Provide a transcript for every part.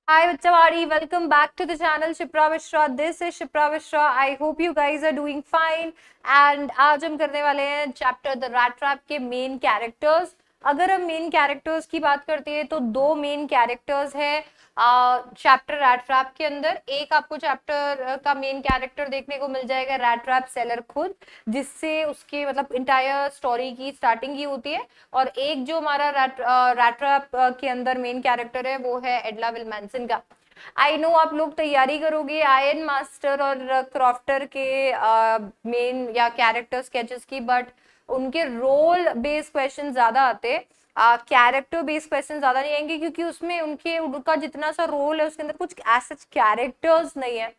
Hi Bachawadi, welcome back to the channel Shipra Mishra. This is Shipra Mishra. I hope you guys are doing fine. And आज हम करने वाले हैं chapter the rat trap के main characters. अगर हम main characters की बात करते हैं तो दो मेन कैरेक्टर्स हैं चैप्टर रैट ट्रैप के अंदर. एक आपको चैप्टर का मेन कैरेक्टर देखने को मिल जाएगा रैट ट्रैप सेलर खुद, जिससे उसके मतलब इंटायर स्टोरी की स्टार्टिंग ही होती है. और एक जो हमारा रैट ट्रैप के अंदर मेन कैरेक्टर है वो है एडला विल्मैंसन का. आई नो आप लोग तैयारी करोगे आयन मास्टर और क्रॉफ्टर के मेन या कैरेक्टर स्केचेस की, बट उनके रोल बेस्ड क्वेश्चन ज्यादा आते, कैरेक्टर बेस्ड क्वेश्चन ज्यादा नहीं आएंगे, क्योंकि उसमें उनका जितना सा रोल है उसके अंदर कुछ ऐसे कैरेक्टर्स नहीं है.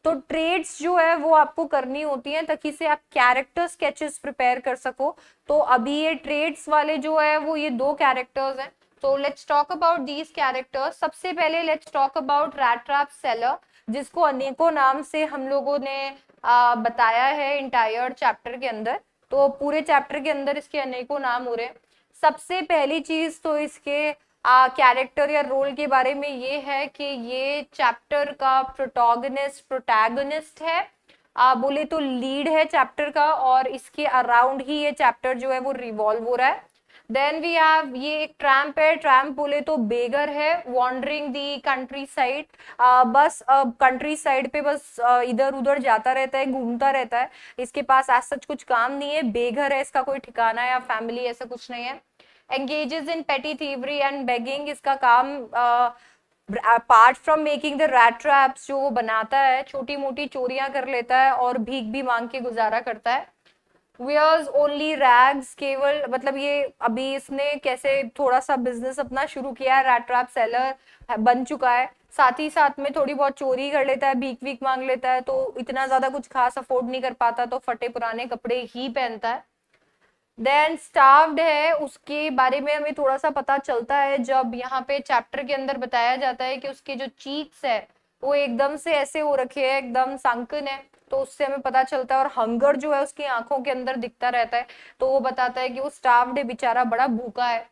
तो ट्रेड्स जो है वो आपको करनी होती हैं ताकि से आप कैरेक्टर स्केचेस प्रिपेयर कर सको. तो अभी ये ट्रेड्स वाले जो है वो ये दो कैरेक्टर्स हैं. तो let's talk about these characters. सबसे पहले let's talk about rat trap seller, जिसको अनेकों नाम से हम लोगों ने बताया है इंटायर चैप्टर के अंदर. तो पूरे चैप्टर के अंदर इसके अनेकों नाम हो रहे हैं. सबसे पहली चीज तो इसके कैरेक्टर या रोल के बारे में ये है कि ये चैप्टर का प्रोटैगनिस्ट है, बोले तो लीड है चैप्टर का, और इसके अराउंड ही ये चैप्टर जो है वो रिवॉल्व हो रहा है. देन वी हैव ये एक ट्रैम्प है, ट्रैम्प बोले तो बेगर है, वॉन्डरिंग दी कंट्री साइड. बस कंट्री साइड पे बस इधर उधर जाता रहता है, घूमता रहता है. इसके पास आज सच कुछ काम नहीं है, बेघर है, इसका कोई ठिकाना या फैमिली ऐसा कुछ नहीं है. engages in petty thievery and begging, इसका काम apart from making the rat traps जो वो बनाता है, छोटी मोटी चोरियां कर लेता है और भीख भी मांग के गुजारा करता है. wears only rags, केवल मतलब ये अभी इसने कैसे थोड़ा सा बिजनेस अपना शुरू किया है, रैट ट्रैप सेलर बन चुका है, साथ ही साथ में थोड़ी बहुत चोरी कर लेता है, भीख वीख मांग लेता है, तो इतना ज्यादा कुछ खास अफोर्ड नहीं कर पाता, तो फटे पुराने कपड़े ही पहनता है. देन स्टार्व्ड है, उसके बारे में हमें थोड़ा सा पता चलता है जब यहाँ पे चैप्टर के अंदर बताया जाता है कि उसके जो चीक्स है वो एकदम से ऐसे हो रखे हैं, एकदम संकन है, तो उससे हमें पता चलता है. और हंगर जो है उसकी आंखों के अंदर दिखता रहता है, तो वो बताता है कि वो स्टार्व्ड है, बेचारा बड़ा भूखा है.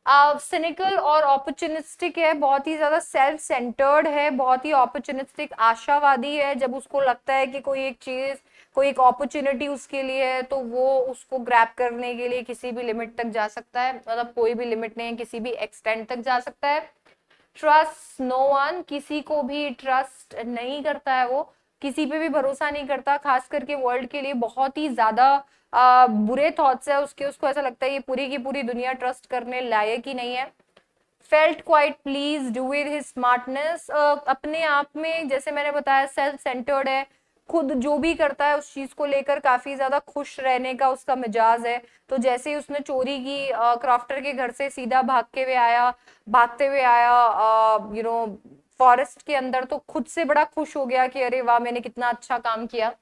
सिनिकल और ऑपर्चुनिस्टिक है, बहुत ही ज्यादा सेल्फ सेंटर्ड है, बहुत ही ऑपर्चुनिस्टिक, आशावादी है. जब उसको लगता है कि कोई एक चीज, कोई एक अपॉर्चुनिटी उसके लिए है, तो वो उसको ग्रैब करने के लिए किसी भी लिमिट तक जा सकता है, मतलब कोई भी लिमिट नहीं है, किसी भी एक्सटेंट तक जा सकता है. ट्रस्ट नो वन, किसी को भी ट्रस्ट नहीं करता है, वो किसी पे भी भरोसा नहीं करता, खास करके वर्ल्ड के लिए बहुत ही ज्यादा बुरे थॉट्स है उसके. उसको ऐसा लगता है ये पूरी की पूरी दुनिया ट्रस्ट करने लायक ही नहीं है. Felt quite pleased with his smartness, अपने आप में जैसे मैंने बताया सेल्फ सेंटर्ड है, खुद जो भी करता है उस चीज को लेकर काफी ज्यादा खुश रहने का उसका मिजाज है. तो जैसे ही उसने चोरी की क्रॉफ्टर के घर से सीधा भागते हुए आया फॉरेस्ट के अंदर, तो खुद से बड़ा खुश हो गया कि अरे वाह मैंने कितना अच्छा काम किया.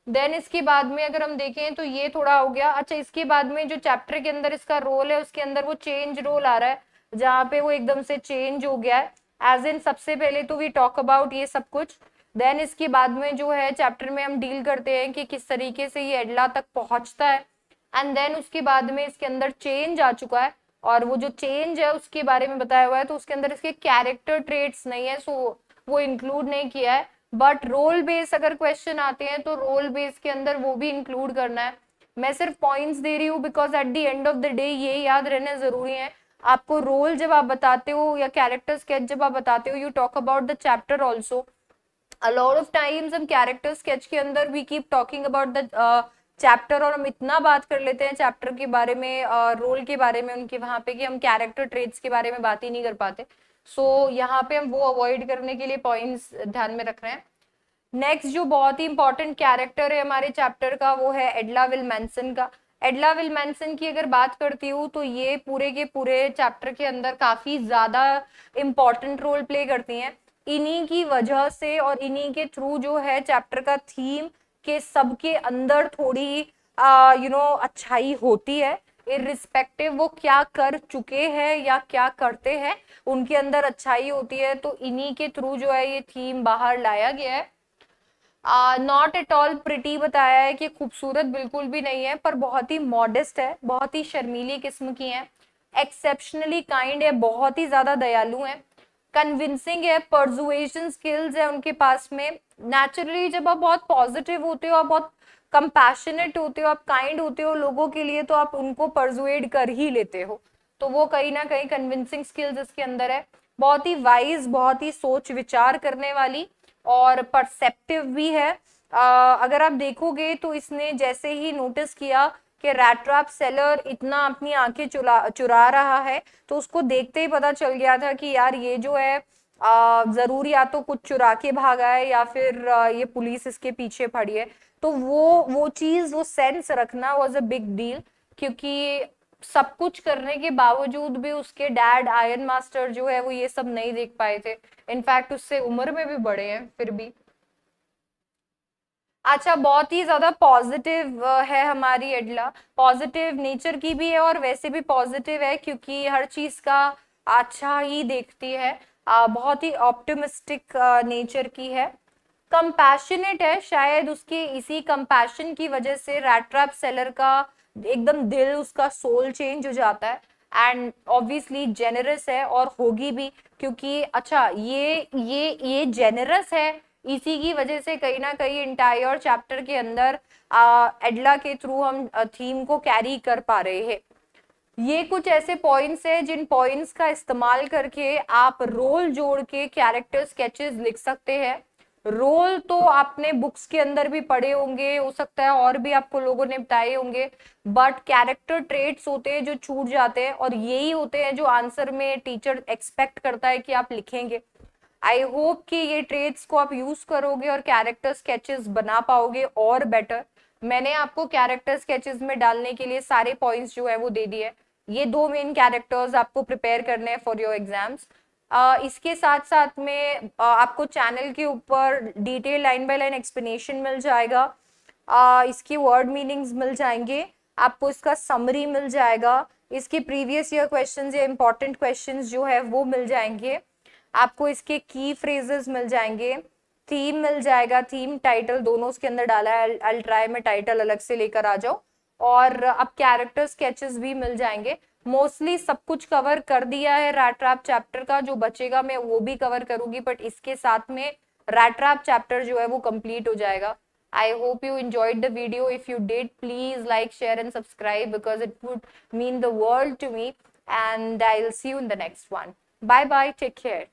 देन इसके बाद में अगर हम देखें तो ये थोड़ा हो गया. अच्छा, इसके बाद में जो चैप्टर के अंदर इसका रोल है उसके अंदर वो चेंज रोल आ रहा है, जहाँ पे वो एकदम से चेंज हो गया है. एज इन सबसे पहले तो वी टॉक अबाउट ये सब कुछ. देन इसके बाद में जो है चैप्टर में हम डील करते हैं कि किस तरीके से ये एडला तक पहुंचता है. एंड देन उसके बाद में इसके अंदर चेंज आ चुका है, और वो जो चेंज है उसके बारे में बताया हुआ है, तो उसके अंदर इसके कैरेक्टर ट्रेट्स नहीं है, सो वो इंक्लूड नहीं किया है. बट रोल बेस अगर क्वेश्चन आते हैं तो रोल बेस के अंदर वो भी इंक्लूड करना है. मैं सिर्फ पॉइंट्स दे रही हूँ because at the end of the day ये याद रहना जरूरी है. आपको रोल जब आप बताते हो या कैरेक्टर स्केच जब आप बताते हो, you talk about the chapter also. A lot of times हम कैरेक्टर स्केच के अंदर we keep talking about the chapter, और हम इतना बात कर लेते हैं चैप्टर के बारे में, रोल के बारे में उनके वहां पे, कि हम कैरेक्टर ट्रेट्स के बारे में बात ही नहीं कर पाते. सो यहाँ पे हम वो अवॉइड करने के लिए पॉइंट्स ध्यान में रख रहे हैं. नेक्स्ट जो बहुत ही इंपॉर्टेंट कैरेक्टर है हमारे चैप्टर का वो है एडला विल्मैंसन का. एडला विल्मैंसन की अगर बात करती हूँ तो ये पूरे के पूरे चैप्टर के अंदर काफी ज्यादा इंपॉर्टेंट रोल प्ले करती हैं. इन्हीं की वजह से और इन्हीं के थ्रू जो है चैप्टर का थीम के सबके अंदर थोड़ी अच्छाई होती है. इररिस्पेक्टिव वो क्या कर चुके हैं या क्या करते हैं, उनके अंदर अच्छाई होती है. तो इन्हीं के थ्रू जो है ये थीम बाहर लाया गया है. नॉट एट ऑल प्रिटी बताया है कि खूबसूरत बिल्कुल भी नहीं है, पर बहुत ही मॉडेस्ट है, बहुत ही शर्मीली किस्म की है. एक्सेप्शनली काइंड है, बहुत ही ज्यादा दयालु है. कन्विंसिंग है, परसुएशन स्किल्स है उनके पास में। नेचुरली जब आप बहुत पॉजिटिव होते हो, आप बहुत कंपैशनेट होते हो, आप काइंड होते हो लोगों के लिए, तो आप उनको परसुएड कर ही लेते हो। तो वो कहीं ना कहीं कन्विंसिंग स्किल्स इसके अंदर है। बहुत ही वाइज, बहुत ही सोच विचार करने वाली और परसेप्टिव भी है। अगर आप देखोगे तो इसने जैसे ही नोटिस किया कि रैट ट्रैप सेलर इतना अपनी आंखें चुरा रहा है, तो उसको देखते ही पता चल गया था कि यार ये जो है जरूर या तो कुछ चुरा के भागा है या फिर ये पुलिस इसके पीछे पड़ी है। तो वो चीज, वो सेंस रखना वाज अ बिग डील, क्योंकि सब कुछ करने के बावजूद भी उसके डैड आयरन मास्टर जो है वो ये सब नहीं देख पाए थे। इनफैक्ट उससे उम्र में भी बड़े हैं फिर भी। अच्छा, बहुत ही ज्यादा पॉजिटिव है हमारी एडला, पॉजिटिव नेचर की भी है और वैसे भी पॉजिटिव है क्योंकि हर चीज का अच्छा ही देखती है। बहुत ही ऑप्टिमिस्टिक नेचर की है। कंपैशनेट है, शायद उसकी इसी कंपैशन की वजह से रैट ट्रैप सेलर का एकदम दिल, उसका सोल चेंज हो जाता है। एंड ऑब्वियसली जेनरस है और होगी भी, क्योंकि अच्छा ये जेनरस है, इसी की वजह से कहीं ना कहीं इंटायर चैप्टर के अंदर एडला के थ्रू हम थीम को कैरी कर पा रहे हैं। ये कुछ ऐसे पॉइंट्स है जिन पॉइंट्स का इस्तेमाल करके आप रोल जोड़ के कैरेक्टर स्केचेस लिख सकते हैं। रोल तो आपने बुक्स के अंदर भी पढ़े होंगे, हो सकता है और भी आपको लोगों ने बताए होंगे, बट कैरेक्टर ट्रेट्स होते हैं जो छूट जाते हैं और यही होते हैं जो आंसर में टीचर एक्सपेक्ट करता है कि आप लिखेंगे। आई होप कि ये ट्रेड्स को आप यूज करोगे और कैरेक्टर स्केचेस बना पाओगे और बेटर। मैंने आपको कैरेक्टर स्केचेस में डालने के लिए सारे पॉइंट्स जो है वो दे दिए। ये दो मेन कैरेक्टर्स आपको प्रिपेयर करने हैं फॉर योर एग्जाम्स। इसके साथ साथ में आपको चैनल के ऊपर detail line by line explanation मिल जाएगा। इसकी वर्ड मीनिंग्स मिल जाएंगे आपको, इसका समरी मिल जाएगा, इसके प्रीवियस ईयर क्वेश्चंस या इंपॉर्टेंट क्वेश्चंस जो है वो मिल जाएंगे आपको, इसके की फ्रेजेस मिल जाएंगे, थीम मिल जाएगा, थीम टाइटल दोनों उसके अंदर डाला है। आई ट्राई में टाइटल अलग से लेकर आ जाओ, और अब कैरेक्टर स्केचेस भी मिल जाएंगे। मोस्टली सब कुछ कवर कर दिया है रैट ट्रैप चैप्टर का, जो बचेगा मैं वो भी कवर करूंगी, बट इसके साथ में रैट ट्रैप चैप्टर जो है वो कंप्लीट हो जाएगा। I hope you enjoyed the video. If you did, please like, share and subscribe because it would mean the world to me. And I'll see you in the next one. Bye bye. Take care.